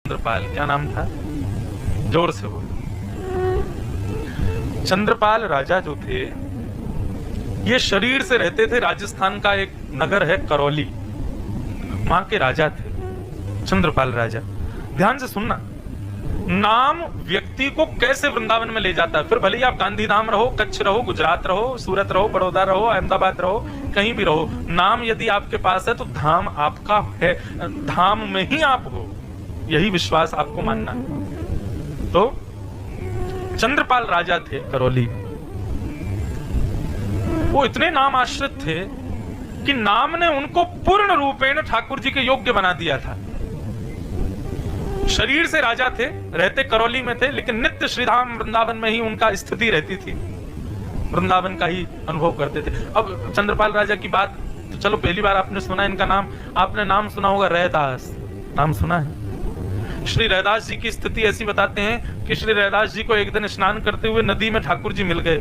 चंद्रपाल, क्या नाम था? जोर से बोलो। चंद्रपाल राजा जो थे, ये शरीर से रहते थे राजस्थान का एक नगर है करौली, वहां के राजा थे चंद्रपाल राजा। ध्यान से सुनना, नाम व्यक्ति को कैसे वृंदावन में ले जाता है। फिर भले ही आप गांधीधाम रहो, कच्छ रहो, गुजरात रहो, सूरत रहो, बड़ौदा रहो, अहमदाबाद रहो, कहीं भी रहो, नाम यदि आपके पास है तो धाम आपका है, धाम में ही आप हो, यही विश्वास आपको मानना है। तो चंद्रपाल राजा थे करौली, वो इतने नाम आश्रित थे कि नाम ने उनको पूर्ण रूपेण ठाकुर जी के योग्य बना दिया था। शरीर से राजा थे, रहते करौली में थे, लेकिन नित्य श्रीधाम वृंदावन में ही उनका स्थिति रहती थी, वृंदावन का ही अनुभव करते थे। अब चंद्रपाल राजा की बात तो चलो पहली बार आपने सुना इनका नाम, आपने नाम सुना होगा रैदास, नाम सुना है? श्री रैदास जी की स्थिति ऐसी बताते हैं कि श्री रैदास जी को एक दिन स्नान करते हुए नदी में ठाकुर जी मिल गए,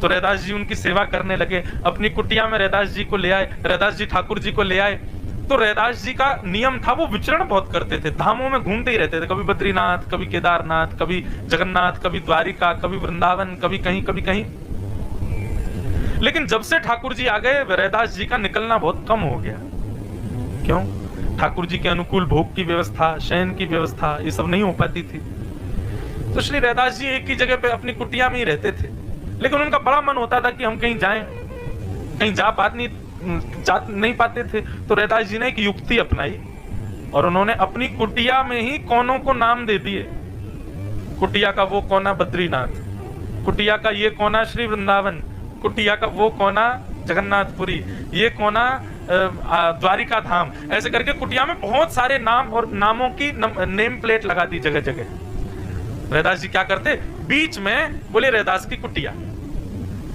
तो रैदास जी उनकी सेवा करने लगे, अपनी कुटिया में रैदास जी को ले आए, रैदास जी ठाकुर जी को ले आए। तो रैदास जी का नियम था, वो विचरण बहुत करते थे, धामों में घूमते ही रहते थे, कभी बद्रीनाथ, कभी केदारनाथ, कभी जगन्नाथ, कभी द्वारिका, कभी वृंदावन, कभी कहीं कभी कहीं। लेकिन जब से ठाकुर जी आ गए, रैदास जी का निकलना बहुत कम हो गया। क्यों? ठाकुर जी के अनुकूल भोग की व्यवस्था, शयन की व्यवस्था, ये सब नहीं हो पाती थी। तो श्री रैदास जी एक ही जगह पे अपनी कुटिया में ही रहते थे, लेकिन उनका बड़ा मन होता था कि हम कहीं जाएं, कहीं जा नहीं पाते थे। तो रैदास जी ने एक युक्ति अपनाई और उन्होंने अपनी कुटिया में ही कोनों को नाम दे दिए। कुटिया का वो कोना बद्रीनाथ, कुटिया का ये कोना श्री वृंदावन, कुटिया का वो कोना जगन्नाथपुरी, ये कोना द्वारिका धाम। ऐसे करके कुटिया में बहुत सारे नाम और नामों की नेम प्लेट लगा दी जगह जगह। रैदास जी क्या करते, बीच में बोले रैदास की कुटिया,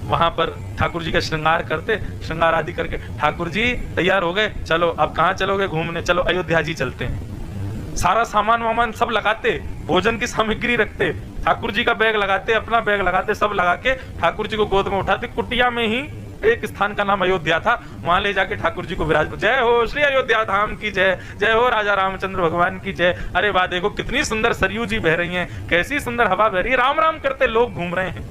वहां पर ठाकुर जी का श्रृंगार करते, श्रृंगार आदि करके, ठाकुर जी तैयार हो गए, चलो अब कहाँ चलोगे घूमने? चलो अयोध्या जी चलते हैं। सारा सामान वामान सब लगाते, भोजन की सामग्री रखते, ठाकुर जी का बैग लगाते, अपना बैग लगाते, सब लगा के ठाकुर जी को गोद में उठाते। कुटिया में ही एक स्थान का नाम अयोध्या था, वहां ले जाके ठाकुर जी को विराज, जय हो श्री अयोध्या धाम की जय, जय हो राजा रामचंद्र भगवान की जय। अरे वाह, देखो कितनी सुंदर सरयू जी बह रही हैं, कैसी सुंदर हवा बह रही है, राम राम करते लोग घूम रहे हैं।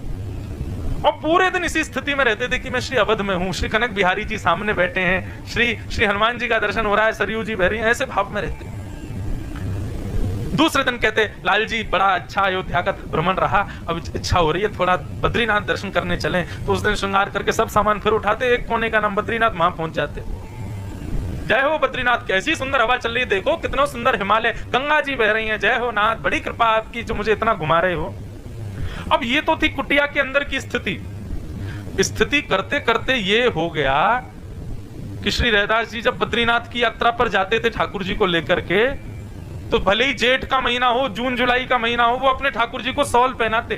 और पूरे दिन इसी स्थिति में रहते थे कि मैं श्री अवध में हूँ, श्री कनक बिहारी जी सामने बैठे हैं, श्री हनुमान जी का दर्शन हो रहा है, सरयू जी बह रही हैं, ऐसे भाव में रहते। दूसरे दिन कहते, लाल जी बड़ा अच्छा अयोध्या का भ्रमण रहा, अब इच्छा हो रही है थोड़ा बद्रीनाथ दर्शन करने चलें। तो उस दिन श्रृंगार करके सब सामान फिर उठाते, एक कोने का नाम बद्रीनाथ, वहां पहुंच जाते। जय हो बद्रीनाथ, कैसी सुंदर हवा चल रही है, देखो कितना सुंदर हिमालय, गंगा जी बह रही हैं, जय हो नाथ, बड़ी कृपा आपकी जो मुझे इतना घुमा रहे हो। अब ये तो थी कुटिया के अंदर की स्थिति करते करते ये हो गया कि श्री रैदास जी जब बद्रीनाथ की यात्रा पर जाते थे ठाकुर जी को लेकर के, तो भले ही जेठ का महीना हो, जून जुलाई का महीना हो, वो अपने ठाकुर जी को शॉल पहनाते,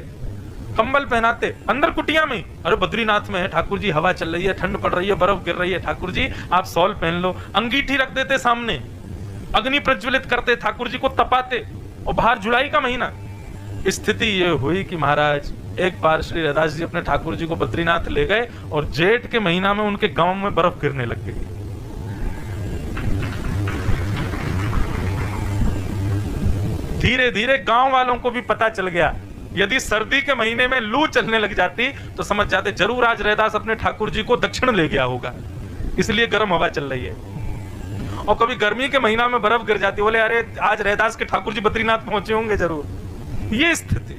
कंबल पहनाते, अंदर कुटिया में। अरे बद्रीनाथ में है ठाकुर जी, हवा चल रही है, ठंड पड़ रही है, बर्फ गिर रही है, ठाकुर जी आप शॉल पहन लो। अंगीठी रख देते सामने, अग्नि प्रज्वलित करते, ठाकुर जी को तपाते, और बाहर जुलाई का महीना। स्थिति ये हुई कि महाराज एक बार श्री रैदास जी अपने ठाकुर जी को बद्रीनाथ ले गए और जेठ के महीना में उनके गांव में बर्फ गिरने लग गई। धीरे धीरे गांव वालों को भी पता चल गया, यदि सर्दी के महीने में लू चलने लग जाती तो समझ जाते जरूर आज रैदास अपने ठाकुर जी को दक्षिण ले गया होगा, इसलिए गर्म हवा चल रही है। और कभी गर्मी के महीना में बर्फ गिर जाती, बोले अरे आज रैदास के ठाकुर जी बद्रीनाथ पहुंचे होंगे जरूर। ये स्थिति,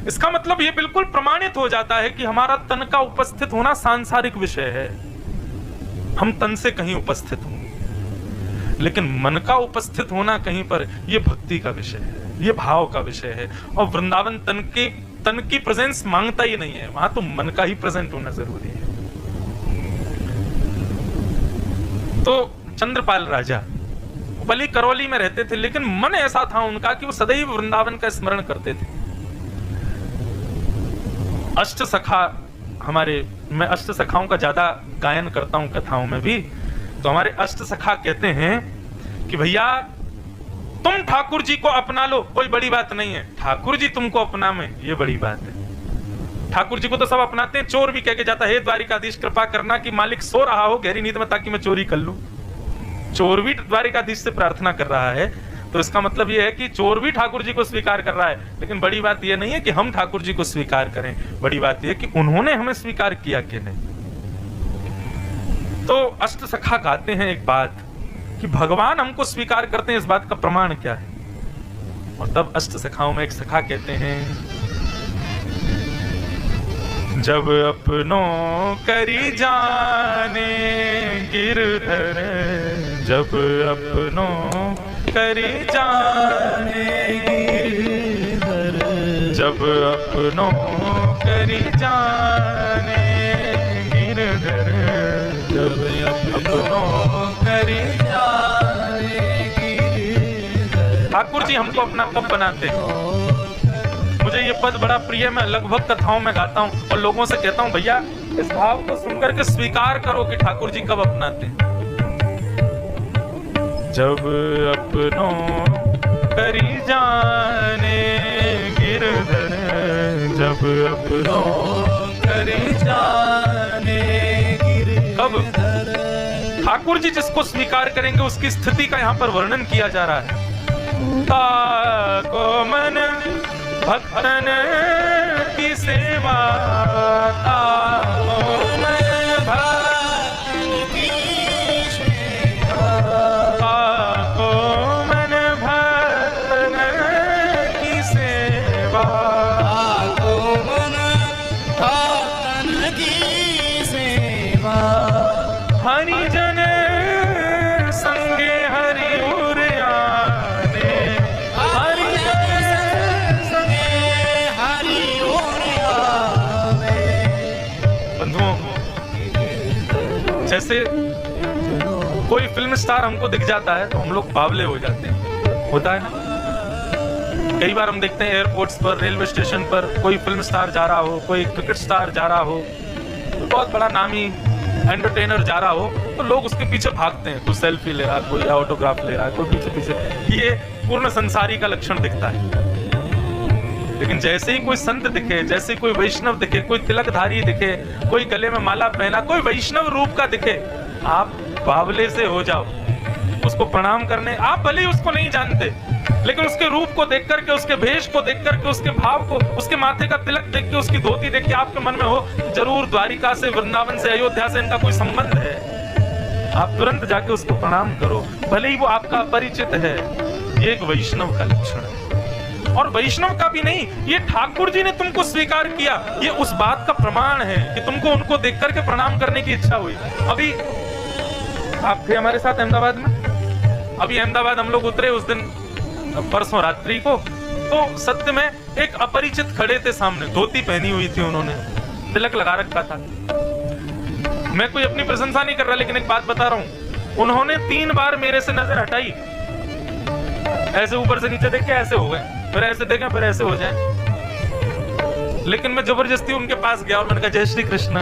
इसका मतलब ये बिल्कुल प्रमाणित हो जाता है कि हमारा तन का उपस्थित होना सांसारिक विषय है, हम तन से कहीं उपस्थित हों, लेकिन मन का उपस्थित होना कहीं पर, ये भक्ति का विषय है, ये भाव का विषय है। और वृंदावन तन की प्रेजेंस मांगता ही नहीं है, वहां तो मन का ही प्रेजेंट होना जरूरी है। तो चंद्रपाल राजा भले करौली में रहते थे, लेकिन मन ऐसा था उनका कि वो सदैव वृंदावन का स्मरण करते थे। अष्ट सखा हमारे, मैं अष्ट सखाओं का ज्यादा गायन करता हूं कथाओं में भी, तो हमारे अष्ट सखा कहते हैं कि भैया तुम ठाकुर जी को अपना लो, कोई बड़ी बात नहीं है, ठाकुर जी तुमको अपना में ये बड़ी बात है। ठाकुर जी को तो सब अपनाते हैं, चोर भी कह के जाता है, द्वारिकाधीश कृपा करना कि मालिक सो रहा हो गहरी नींद में ताकि मैं चोरी कर लूं। चोर भी द्वारिकाधीश से प्रार्थना कर रहा है, तो इसका मतलब ये है कि चोर भी ठाकुर जी को स्वीकार कर रहा है। लेकिन बड़ी बात ये नहीं है कि हम ठाकुर जी को स्वीकार करें, बड़ी बात यह है कि उन्होंने हमें स्वीकार किया कि नहीं। तो अष्ट सखा गाते हैं एक बात कि भगवान हमको स्वीकार करते हैं, इस बात का प्रमाण क्या है। और तब अष्ट सखाओं में एक सखा कहते हैं, जब अपनों करी जाने गिरधर, जब अपनों करी जाने गिरधर, जब अपनों करी जाने गिरधर, जब अपनों करी जाने गिरधर। ठाकुर जी हमको अपना कब बनाते हैं? मुझे ये पद बड़ा प्रिय, मैं लगभग कथाओं में गाता हूँ और लोगों से कहता हूँ, भैया इस भाव को सुनकर के स्वीकार करो कि ठाकुर जी कब अपनाते हैं। जब अपनों करी जाने गिरधर, जब अपनों करी जाने गिरधर। कब? ठाकुर जी जिसको स्वीकार करेंगे उसकी स्थिति का यहाँ पर वर्णन किया जा रहा है। ताको मन भक्तन की सेवा, ताको मन भक्तन की सेवा, ताको मन भक्तन की सेवा, ताको मन भक्तन की सेवा। हरि जन संगे हरि उर आने, हरि जन संगे हरि उर आवे। बंधुओं, जैसे कोई फिल्म स्टार हमको दिख जाता है तो हम लोग बावले हो जाते हैं, होता है ना। कई बार हम देखते हैं एयरपोर्ट्स पर, रेलवे स्टेशन पर कोई फिल्म स्टार जा रहा हो, कोई क्रिकेट स्टार जा रहा हो, बहुत बड़ा नामी एंटरटेनर जा रहा हो, तो लोग उसके पीछे भागते हैं। कोई सेल्फी ले रहा है, कोई ऑटोग्राफ ले रहा है, कोई पीछे पीछे। ये पूर्ण संसारी का लक्षण दिखता है। लेकिन जैसे ही कोई संत दिखे, जैसे कोई वैष्णव दिखे, कोई तिलकधारी दिखे, कोई गले में माला पहना, कोई वैष्णव रूप का दिखे, आप बावले से हो जाओ। उसको प्रणाम करने, आप भले ही उसको नहीं जानते, लेकिन उसके रूप को देख करके, उसके भेष को देख करके, उसके भाव को, उसके माथे का तिलक देख के, उसकी धोती देख के आपके मन में हो जरूर द्वारिका से, वृंदावन से, अयोध्या से इनका कोई संबंध है। आप तुरंत जाके उसको प्रणाम करो, भले ही वो आपका अपरिचित है। ये एक वैष्णव का लक्षण है। और वैष्णव का भी नहीं, ये ठाकुर जी ने तुमको स्वीकार किया, ये उस बात का प्रमाण है कि तुमको उनको देख करके प्रणाम करने की इच्छा हुई। अभी आप थे हमारे साथ अहमदाबाद में, अभी अहमदाबाद हम लोग उतरे उस दिन परसों रात्रि को, तो सत्य में एक अपरिचित खड़े थे सामने, धोती पहनी हुई थी उन्होंने, तिलक लगा रखा था। मैं कोई अपनी प्रशंसा नहीं कर रहा, लेकिन एक बात बता रहा हूं, उन्होंने 3 बार मेरे से नजर हटाई, ऐसे ऊपर से नीचे देख के ऐसे हो गए, फिर ऐसे देखें, फिर ऐसे हो जाए। लेकिन मैं जबरदस्ती उनके पास गया और मैंने कहा जय श्री कृष्ण।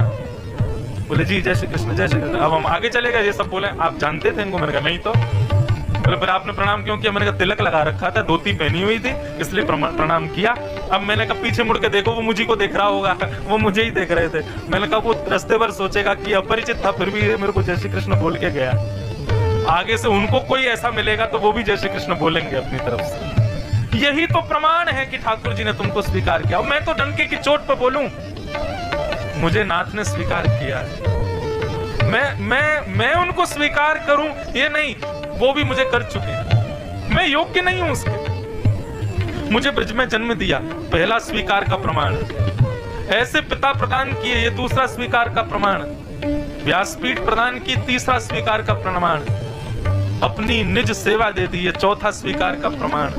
बोले जी जय श्री कृष्ण, जय श्री कृष्ण। अब हम आगे चले गए, ये सब बोले आप जानते थे इनको? मैंने कहा नहीं तो। बोले फिर आपने प्रणाम क्यों किया? मैंने कहा तिलक लगा रखा था, धोती पहनी हुई थी, इसलिए प्रणाम किया। अब मैंने कहा पीछे मुड़ के देखो, वो मुझे को देख रहा होगा, वो मुझे ही देख रहे थे। मैंने कहा वो रास्ते भर सोचेगा कि अपरिचित था, फिर भी मेरे को जय श्री कृष्ण बोल के गया। आगे से उनको कोई ऐसा मिलेगा तो वो भी जय श्री कृष्ण बोलेंगे अपनी तरफ से। यही तो प्रमाण है कि ठाकुर जी ने तुमको स्वीकार किया। मैं तो डंके की चोट पर बोलूं, मुझे नाथ ने स्वीकार किया। मैं उनको स्वीकार करूं ये नहीं, वो भी मुझे कर चुके हैं। मैं योग्य नहीं हूं उसके। मुझे ब्रज में जन्म दिया, पहला स्वीकार का प्रमाण। ऐसे पिता प्रदान किए, ये दूसरा स्वीकार का प्रमाण। व्यासपीठ प्रदान की, तीसरा स्वीकार का प्रमाण। अपनी निज सेवा दे दी, ये चौथा स्वीकार का प्रमाण।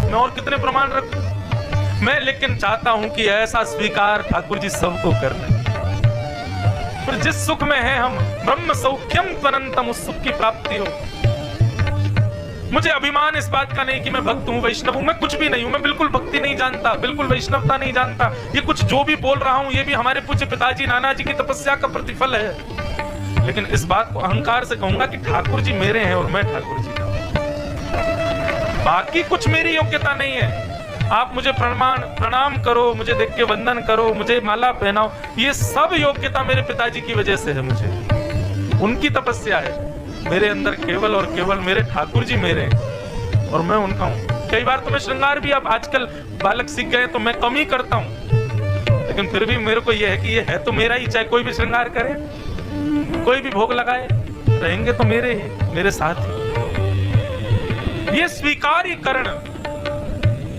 मैं और कितने प्रमाण रखूं? मैं लेकिन चाहता हूं कि ऐसा स्वीकार ठाकुर जी सबको कर लें। फिर जिस सुख में है हम, ब्रह्म सौख्यम त्वरंतम, उस सुख की प्राप्ति हो। मुझे अभिमान इस बात का नहीं कि मैं भक्त हूं, वैष्णव हूं। मैं कुछ भी नहीं हूं, मैं बिल्कुल भक्ति नहीं जानता, बिल्कुल वैष्णवता नहीं जानता। ये कुछ जो भी बोल रहा हूं, ये भी हमारे पूज्य पिताजी नाना जी की तपस्या का प्रतिफल है। लेकिन इस बात को अहंकार से कहूंगा कि ठाकुर जी मेरे हैं और मैं ठाकुर जी का। बाकी कुछ मेरी योग्यता नहीं है। आप मुझे प्रणाम करो, मुझे देख के वंदन करो, मुझे माला पहनाओ, ये सब योग्यता मेरे पिताजी की वजह से है। मुझे उनकी तपस्या है। मेरे अंदर केवल और केवल मेरे ठाकुर जी मेरे हैं और मैं उनका हूँ। कई बार तो मैं श्रृंगार भी, अब आजकल बालक सीख गए तो मैं कम ही करता हूँ, लेकिन फिर भी मेरे को यह है कि ये है तो मेरा ही, चाहे कोई भी श्रृंगार करे, कोई भी भोग लगाए, रहेंगे तो मेरे ही, मेरे साथ ही। ये स्वीकार्यकरण,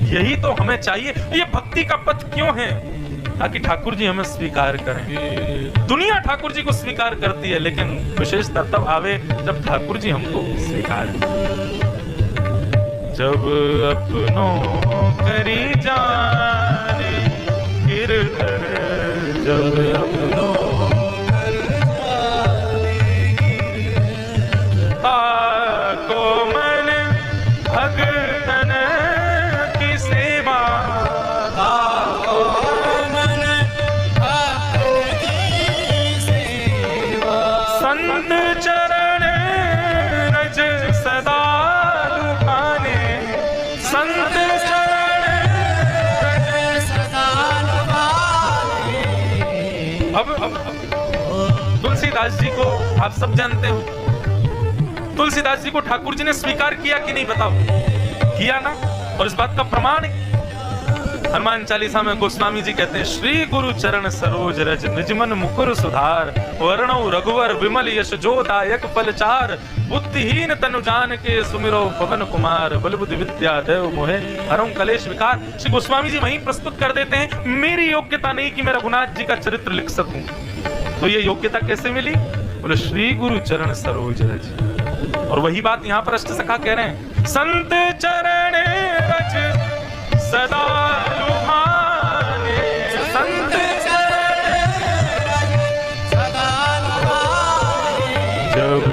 यही तो हमें चाहिए। ये भक्ति का पथ क्यों है? ताकि ठाकुर जी हमें स्वीकार करें। दुनिया ठाकुर जी को स्वीकार करती है, लेकिन विशेषता तब आवे जब ठाकुर जी हमको स्वीकार करें। जब अपनों करी जाने गिरधर, जब अपनों कर जाने गिरधर, ताको मन भगतन की सेवा, ताको मन भगतन की सेवा, संत चरण रज सदा लुभाने, संत चरण रज सदा लुभाने। अब तुलसीदास जी को आप सब जानते हो, तुलसीदास जी को ठाकुर जी ने स्वीकार किया कि नहीं बताओ? किया ना। और इस बात का प्रमाण हनुमान चालीसा में गोस्वामी जी कहते हैं, श्री गुरु चरण सरोज रज निजमन मुकुर सुधार, वर्णो रघुवर विमल यश जो दायक फलचार, बुद्धिहीन तनु जान के सुमिरो पवन कुमार, बल बुद्धि विद्या देव मोहे हरऊं कलेश विकार। श्री गोस्वामी जी वहीं प्रस्तुत कर देते हैं, मेरी योग्यता नहीं कि मैं रघुनाथ जी का चरित्र लिख सकूं। तो ये योग्यता कैसे मिली? बोले श्री गुरु चरण सरोज रज। और वही बात यहाँ पर अष्टसखा कह रहे हैं, संत चरण रज सदा लुभाने, संत चरण रज सदा लुभाने, जब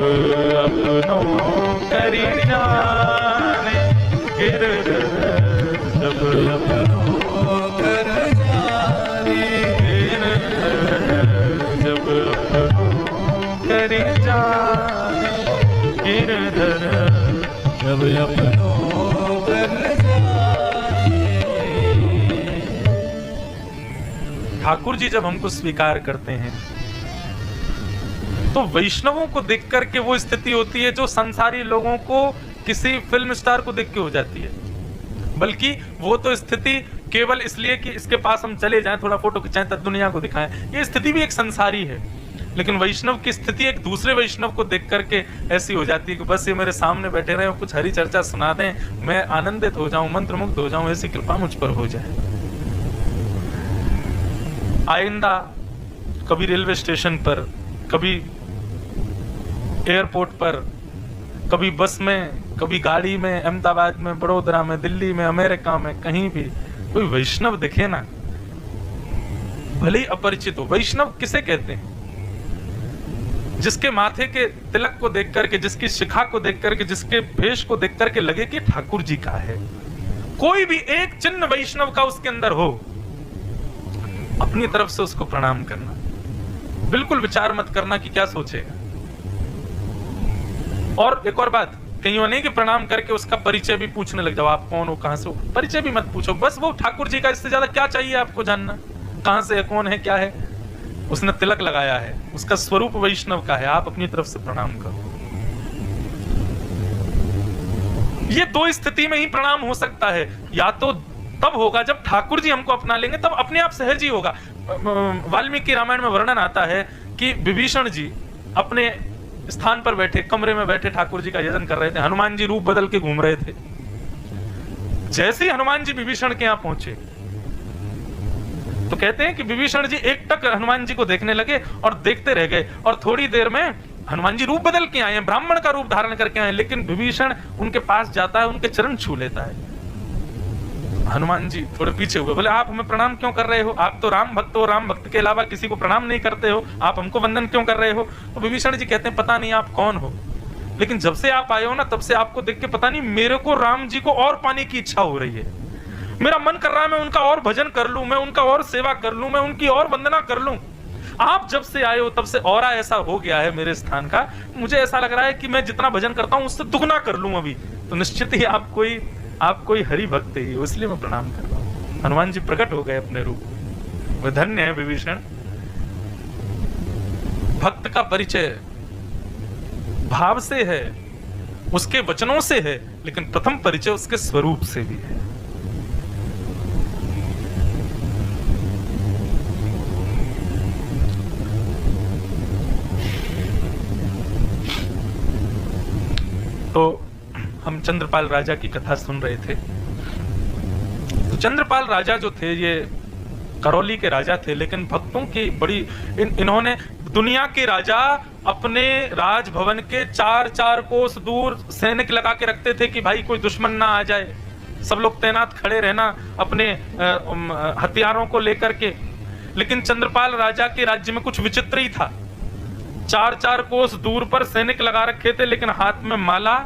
अपनों करी जाने गिरधर, जब अपनों कर जाने गिरधर, जब अपनों करी जाने गिरधर, जब अपनों कर जाने। ठाकुर जी जब हमको स्वीकार करते हैं तो वैष्णवों को देख करके वो स्थिति होती है जो संसारी लोगों को किसी फिल्म स्टार को देख के हो जाती है। बल्कि वो तो स्थिति केवल इसलिए कि इसके पास हम चले जाएं, थोड़ा फोटो खिंचाएं, तब दुनिया को दिखाएं, ये स्थिति भी एक संसारी है। लेकिन वैष्णव की स्थिति एक दूसरे वैष्णव को देख करके ऐसी हो जाती है कि बस ये मेरे सामने बैठे रहे, कुछ हरी चर्चा सुना दें, मैं आनंदित हो जाऊं, मंत्रमुग्ध हो जाऊं, ऐसी कृपा मुझ पर हो जाए। आइंदा कभी रेलवे स्टेशन पर, कभी एयरपोर्ट पर, कभी बस में, कभी गाड़ी में, अहमदाबाद में, बड़ोदरा में, दिल्ली में, अमेरिका में, कहीं भी कोई वैष्णव दिखे ना, भले ही अपरिचित हो। वैष्णव किसे कहते हैं? जिसके माथे के तिलक को देख करके, जिसकी शिखा को देख करके, जिसके भेष को देख करके लगे कि ठाकुर जी का है। कोई भी एक चिन्ह वैष्णव का उसके अंदर हो, अपनी तरफ से उसको प्रणाम करना। बिल्कुल विचार मत करना कि क्या सोचेगा। और एक और बात, कहीं नहीं कि प्रणाम करके उसका परिचय भी पूछने लग जाओ, आप कौन हो, कहां से हो। परिचय भी मत पूछो, बस वो ठाकुर जी का, इससे ज्यादा क्या चाहिए आपको जानना? कहां से है, कौन है, क्या है, उसने तिलक लगाया है, उसका स्वरूप वैष्णव का है, आप अपनी तरफ से प्रणाम करो। ये दो स्थिति में ही प्रणाम हो सकता है। या तो तब होगा जब ठाकुर जी हमको अपना लेंगे, तब अपने आप सहज ही होगा। वाल्मीकि रामायण में वर्णन आता है कि विभीषण जी अपने स्थान पर बैठे, कमरे में बैठे ठाकुर जी का यजन कर रहे थे, हनुमान जी रूप बदल के घूम रहे थे। जैसे ही हनुमान जी विभीषण के यहां पहुंचे तो कहते हैं कि विभीषण जी एक टक हनुमान जी को देखने लगे और देखते रह गए, और थोड़ी देर में हनुमान जी रूप बदल के आए हैं, ब्राह्मण का रूप धारण करके आए, लेकिन विभीषण उनके पास जाता है, उनके चरण छू लेता है। हनुमान जी थोड़े पीछे हुए, बोले आप हमें प्रणाम क्यों कर रहे हो? आप तो राम भक्त हो, राम भक्त के अलावा किसी को प्रणाम नहीं करते हो, आप हमको वंदन क्यों कर रहे हो? तो विभीषण जी कहते हैं पता नहीं आप कौन हो, लेकिन जब से आप आए हो ना, तब से आपको देख के पता नहीं मेरे को राम जी को और पाने की इच्छा हो रही है। मेरा मन कर रहा है मैं उनका और भजन कर लूं, मैं उनका और सेवा कर लूं, मैं उनकी और वंदना कर लूं। आप जब से आए हो तब से और ऐसा हो गया है मेरे स्थान का, मुझे ऐसा लग रहा है कि मैं जितना भजन करता हूं उससे दुगना कर लूं अभी। तो निश्चित ही आप कोई हरि भक्त ही हो, इसलिए मैं प्रणाम कर रहा हूं। हनुमान जी प्रकट हो गए अपने रूप में। वह धन्य है विभीषण। भक्त का परिचय भाव से है, उसके वचनों से है, लेकिन प्रथम परिचय उसके स्वरूप से भी है। तो हम चंद्रपाल राजा की कथा सुन रहे थे। तो चंद्रपाल राजा जो थे ये करौली के राजा थे, लेकिन भक्तों की बड़ी इन्होंने दुनिया के राजा अपने राजभवन के 4-4 कोस दूर सैनिक लगा के रखते थे कि भाई कोई दुश्मन ना आ जाए, सब लोग तैनात खड़े रहना अपने हथियारों को लेकर के। लेकिन चंद्रपाल राजा के राज्य में कुछ विचित्र ही था। 4-4 कोस दूर पर सैनिक लगा रखे थे, लेकिन हाथ में माला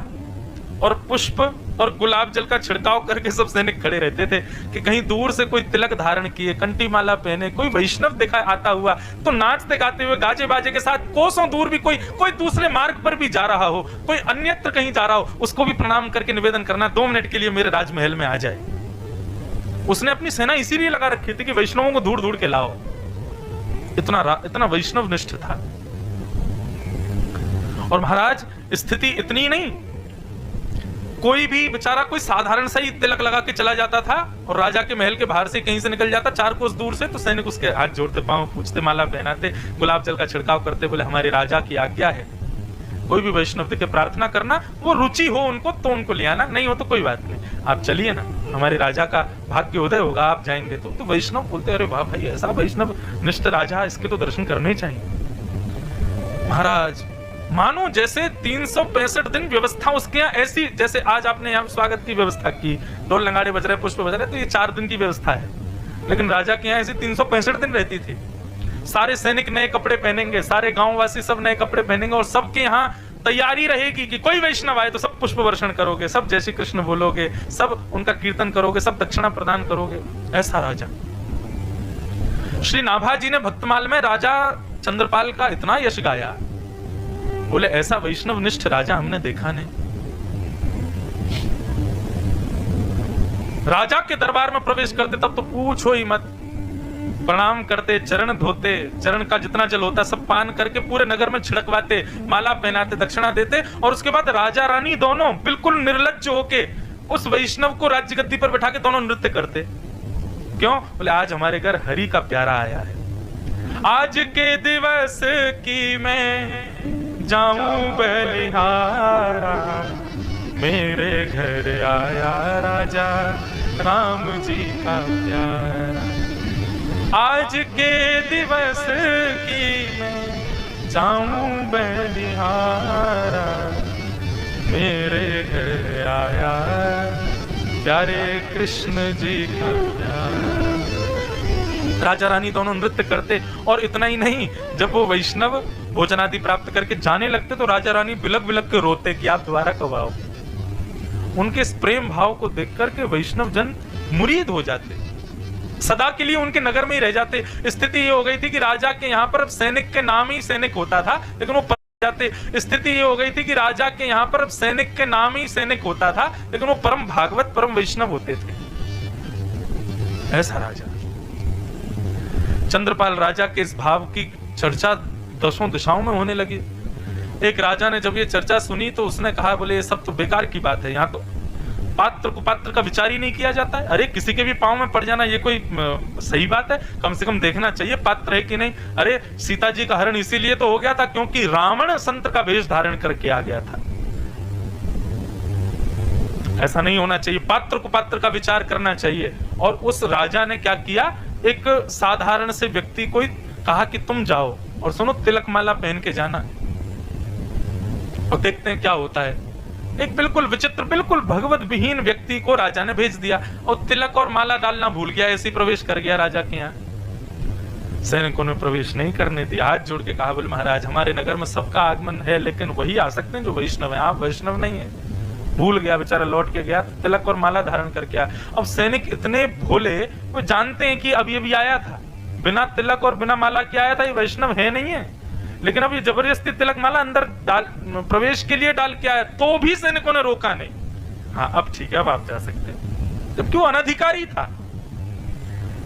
और पुष्प और गुलाब जल का छिड़काव करके सब सैनिक खड़े रहते थे कि कहीं दूर से कोई तिलक धारण किए, कंठी माला पहने कोई वैष्णव दिखा आता हुआ तो नाचते गाते हुए गाजे बाजे के साथ कोसों दूर भी कोई दूसरे मार्ग पर भी जा रहा हो, कोई अन्यत्र कहीं जा रहा हो, उसको भी प्रणाम करके निवेदन करना 2 मिनट के लिए मेरे राजमहल में आ जाए। उसने अपनी सेना इसीलिए लगा रखी थी कि वैष्णवों को दूर दूर के लाओ। इतना वैष्णव निष्ठ था। और महाराज स्थिति इतनी नहीं, कोई भी बेचारा कोई साधारण सा ही तिलक लगा के चला जाता था और राजा के महल के बाहर से कहीं से निकल जाता 4 कोस दूर से, तो सैनिक उसके हाथ जोड़ते, पांव पूछते, माला पहनाते, गुलाब जल का छिड़काव करते, बोले हमारे राजा की आज्ञा है। कोई भी वैष्णव के प्रार्थना करना, वो रुचि हो उनको तो उनको ले आना, नहीं हो तो कोई बात नहीं, आप चलिए ना, हमारे राजा का भाग्योदय होगा, आप जाएंगे तो वैष्णव बोलते अरे वाह भाई, ऐसा वैष्णव निष्ठ राजा, इसके तो दर्शन करने चाहिए। महाराज मानो जैसे 365 दिन व्यवस्था उसके यहाँ ऐसी, जैसे आज आपने यहाँ स्वागत की व्यवस्था की, ढोल नगाड़े बज रहे, पुष्प बज रहे, तो ये 4 दिन की व्यवस्था है, लेकिन राजा के यहाँ ऐसी 365 दिन रहती थी। सारे सैनिक नए कपड़े पहनेंगे, सारे गांववासी सब नए कपड़े पहनेंगे और सबके यहाँ तैयारी रहेगी कि कोई वैष्णव आए तो सब पुष्प वर्षण करोगे, सब जय श्री कृष्ण बोलोगे, सब उनका कीर्तन करोगे, सब दक्षिणा प्रदान करोगे। ऐसा राजा। श्री नाभा जी ने भक्तमाल में राजा चंद्रपाल का इतना यश गाया, बोले ऐसा वैष्णव निष्ठ राजा हमने देखा नहीं। राजा के दरबार में प्रवेश करते तब तो पूछो ही मत, प्रणाम करते, चरण धोते, चरण का जितना जल होता सब पान करके पूरे नगर में छिड़कवाते, माला पहनाते, दक्षिणा देते, और उसके बाद राजा रानी दोनों बिल्कुल निर्लज्ज होके उस वैष्णव को राज्य गद्दी पर बैठा के दोनों नृत्य करते। क्यों? बोले आज हमारे घर हरि का प्यारा आया है, आज के दिवस की मैं जाऊं बलिहारा, मेरे घर आया राजा राम जी का प्यारा। आज के दिवस की मैं जाऊं बलिहारा, मेरे घर आया प्यारे कृष्ण जी का प्यारा। राजा रानी दोनों नृत्य करते, और इतना ही नहीं, जब वो वैष्णव भोजन आदि प्राप्त करके जाने लगते तो राजा रानी बिलक बिलक के रोते कि आप दोबारा कब आओ। उनके इस प्रेम भाव को देख करके वैष्णव जन मुरीद हो जाते, सदा के लिए उनके नगर में ही रह जाते। स्थिति ये हो गई थी कि राजा के यहाँ पर सैनिक के नाम ही सैनिक होता था, लेकिन वो जाते। स्थिति ये हो गई थी कि राजा के यहाँ पर सैनिक के नाम ही सैनिक होता था, लेकिन वो परम भागवत परम वैष्णव होते थे। ऐसा राजा। चंद्रपाल राजा के इस भाव की चर्चा 10 दिशाओं में होने लगी। एक राजा ने जब ये चर्चा सुनी तो उसने कहा, बोले ये सब तो बेकार की बात है, यहाँ तो पात्र को पात्र का विचार ही नहीं किया जाता है। अरे किसी के भी पांव में पड़ जाना ये कोई सही बात है? कम से कम देखना चाहिए पात्र है कि नहीं। अरे सीता जी का हरण इसीलिए तो हो गया था क्योंकि रावण संत का वेश धारण करके आ गया था। ऐसा नहीं होना चाहिए, पात्र को पात्र का विचार करना चाहिए। और उस राजा ने क्या किया, एक साधारण से व्यक्ति को कहा कि तुम जाओ और सुनो तिलक माला पहन के जाना, और देखते हैं क्या होता है। एक बिल्कुल विचित्र, बिल्कुल भगवत विहीन व्यक्ति को राजा ने भेज दिया और तिलक और माला डालना भूल गया, ऐसे प्रवेश कर गया राजा के यहाँ। सैनिकों ने प्रवेश नहीं करने दिया, हाथ जोड़ के कहा, बोले महाराज हमारे नगर में सबका आगमन है, लेकिन वही आ सकते हैं जो वैष्णव है, आप वैष्णव नहीं है। भूल गया बेचारा, लौट के गया, तिलक और माला धारण करके आया। अब सैनिक इतने भोले, वो जानते हैं कि अभी अभी आया था, बिना तिलक और बिना माला के आया था, ये वैष्णव है नहीं है, लेकिन अब ये जबरदस्ती तिलक माला अंदर डाल प्रवेश के लिए डाल के आया, तो भी सैनिकों ने रोका नहीं। हाँ अब ठीक है, अब आप जा सकते हैं, जबकि वो अनधिकारी था।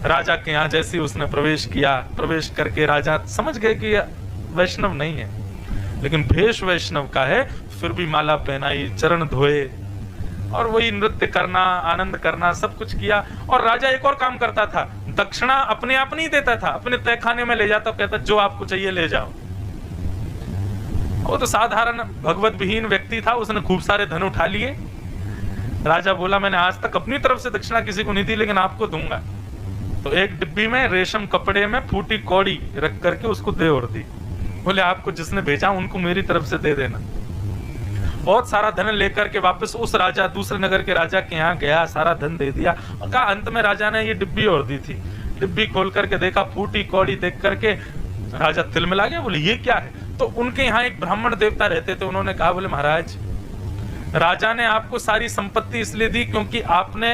राजा के यहाँ जैसे उसने प्रवेश किया, प्रवेश करके राजा समझ गए कि वैष्णव नहीं है। लेकिन भेष वैष्णव का है, फिर भी माला पहनाई, चरण धोए और वही नृत्य करना, आनंद करना, सब कुछ किया। और राजा एक और काम करता था, दक्षिणा अपने आप नहीं देता था, अपने तहखाने में ले जाता, कहता जो आपको चाहिए ले जाओ। वो तो साधारण भगवत विहीन व्यक्ति था, उसने खूब सारे धन उठा लिए। राजा बोला मैंने आज तक अपनी तरफ से दक्षिणा किसी को नहीं दी, लेकिन आपको दूंगा। तो एक डिब्बी में रेशम कपड़े में फूटी कौड़ी रख करके उसको दे और दी। बोले आपको जिसने भेजा उनको मेरी तरफ से दे देना। बहुत सारा धन लेकर के वापस उस राजा, दूसरे नगर के राजा के यहाँ गया, सारा धन दे दिया और कहा अंत में राजा ने ये डिब्बी और दी थी। डिब्बी खोल करके देखा, फूटी कौड़ी देख करके राजा तिलमिला गया। बोले ये क्या है? तो उनके यहाँ एक ब्राह्मण देवता रहते थे, उन्होंने कहा बोले महाराज राजा ने आपको सारी संपत्ति इसलिए दी क्योंकि आपने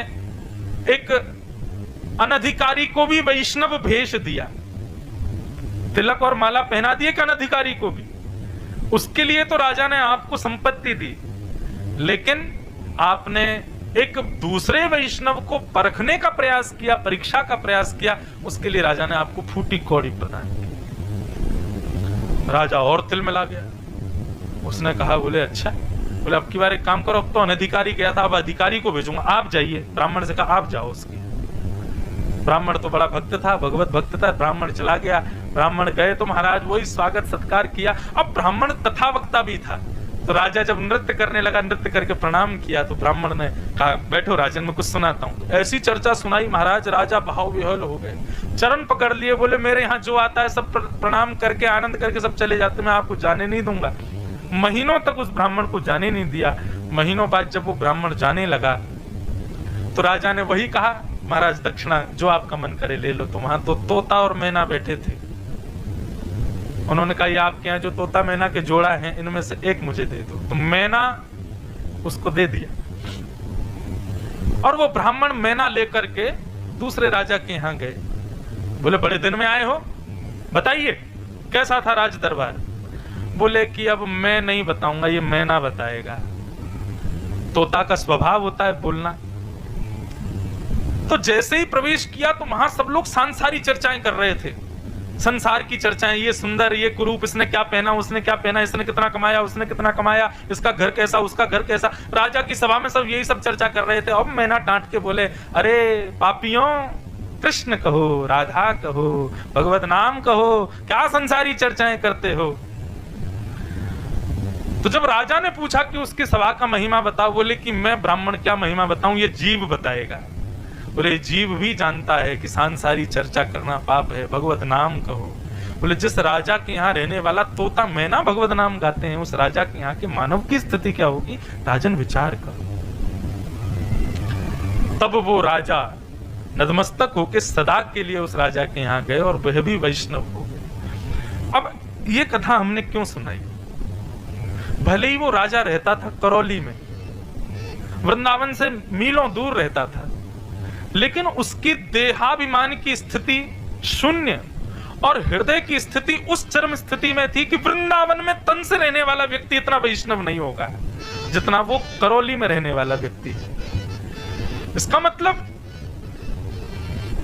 एक अनधिकारी को भी वैष्णव भेष दिया, तिलक और माला पहना दिए कि अनधिकारी को भी। उसके लिए तो राजा ने आपको संपत्ति दी, लेकिन आपने एक दूसरे वैष्णव को परखने का प्रयास किया, परीक्षा का प्रयास किया, उसके लिए राजा ने आपको फूटी कौड़ी प्रदान की। राजा और तिलमिला गया। उसने कहा बोले अच्छा, बोले अब की बार एक काम करो, अब तो अनधिकारी गया था, अब अधिकारी को भेजूंगा, आप जाइए। ब्राह्मण से कहा आप जाओ उसके। ब्राह्मण तो बड़ा भक्त था, भगवत भक्त था। ब्राह्मण चला गया, ब्राह्मण गए तो महाराज वही स्वागत सत्कार किया। अब ब्राह्मण तथावक्ता भी था, तो राजा जब नृत्य करने लगा, नृत्य करके प्रणाम किया, तो ब्राह्मण ने कहा बैठो राजन मैं कुछ सुनाता हूँ। ऐसी चर्चा सुनाई महाराज, राजा भाव विह्वल हो गए, चरण पकड़ लिए, बोले मेरे यहाँ जो आता है सब प्रणाम करके आनंद करके सब चले जाते, मैं आपको जाने नहीं दूंगा। महीनों तक उस ब्राह्मण को जाने नहीं दिया। महीनों बाद जब वो ब्राह्मण जाने लगा तो राजा ने वही कहा महाराज दक्षिणा जो आपका मन करे ले लो। तो वहां तो तोता और मैना बैठे थे। उन्होंने कहा ये आपके यहाँ जो तोता मैना के जोड़ा है इनमें से एक मुझे दे दो। तो मैना उसको दे दिया और वो ब्राह्मण मैना लेकर के दूसरे राजा के यहाँ गए। बोले बड़े दिन में आए हो, बताइए कैसा था राज दरबार। बोले कि अब मैं नहीं बताऊंगा, ये मैना बताएगा। तोता का स्वभाव होता है बोलना। तो जैसे ही प्रवेश किया तो वहां सब लोग सांसारिक चर्चाएं कर रहे थे, संसार की चर्चाएं, ये सुंदर, ये कुरूप, इसने क्या पहना, उसने क्या पहना, इसने कितना कमाया, उसने कितना कमाया, इसका घर कैसा, उसका घर कैसा। राजा की सभा में सब यही सब चर्चा कर रहे थे। अब मैना डांट के बोले अरे पापियों, कृष्ण कहो, राधा कहो, भगवत नाम कहो, क्या संसारी चर्चाएं करते हो। तो जब राजा ने पूछा कि उसकी सभा का महिमा बताओ, बोले कि मैं ब्राह्मण क्या महिमा बताऊं, ये जीव बताएगा। बोले जीव भी जानता है कि सांसारी चर्चा करना पाप है, भगवत नाम कहो। बोले जिस राजा के यहाँ रहने वाला तोता मैना भगवत नाम गाते हैं, उस राजा के यहाँ के मानव की स्थिति क्या होगी, राजन विचार करो। तब वो राजा नतमस्तक होके सदा के लिए उस राजा के यहाँ गए और वह भी वैष्णव हो गए। अब ये कथा हमने क्यों सुनाई? भले ही वो राजा रहता था करौली में, वृंदावन से मीलों दूर रहता था, लेकिन उसकी देहाभिमान की स्थिति शून्य और हृदय की स्थिति उस चरम स्थिति में थी कि वृंदावन में तन से रहने वाला व्यक्ति इतना वैष्णव नहीं होगा जितना वो करौली में रहने वाला व्यक्ति है। इसका मतलब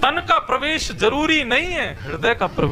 तन का प्रवेश जरूरी नहीं है, हृदय का प्रवेश